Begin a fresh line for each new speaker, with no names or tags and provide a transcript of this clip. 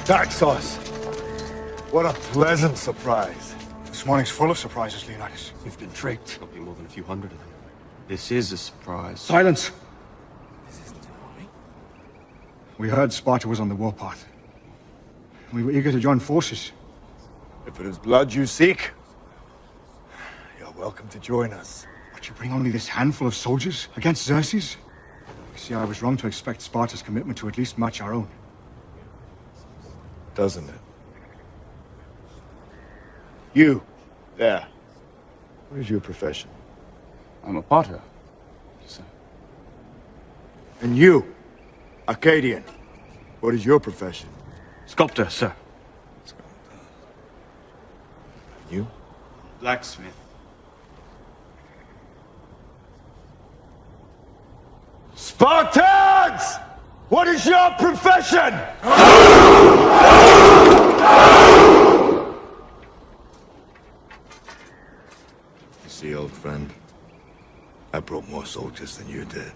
Naxos! What a pleasant surprise.
This morning's full of surprises, Leonidas.
We've been tricked.
There'll be more than a few hundred of them. This is a surprise.
Silence!
This isn't an army.
We heard Sparta was on the warpath. We were eager to join forces.
If it is blood you seek, you're welcome to join us.
But you bring only this handful of soldiers against Xerxes? You see, I was wrong to expect Sparta's commitment to at least match our own.
Doesn't it? You, there. What is your profession?
I'm a potter, sir.
And you, Arcadian. What is your profession?
Sculptor, sir.
You?
Blacksmith.
Spartans! What is your profession?
You see, old friend, I brought more soldiers than you did.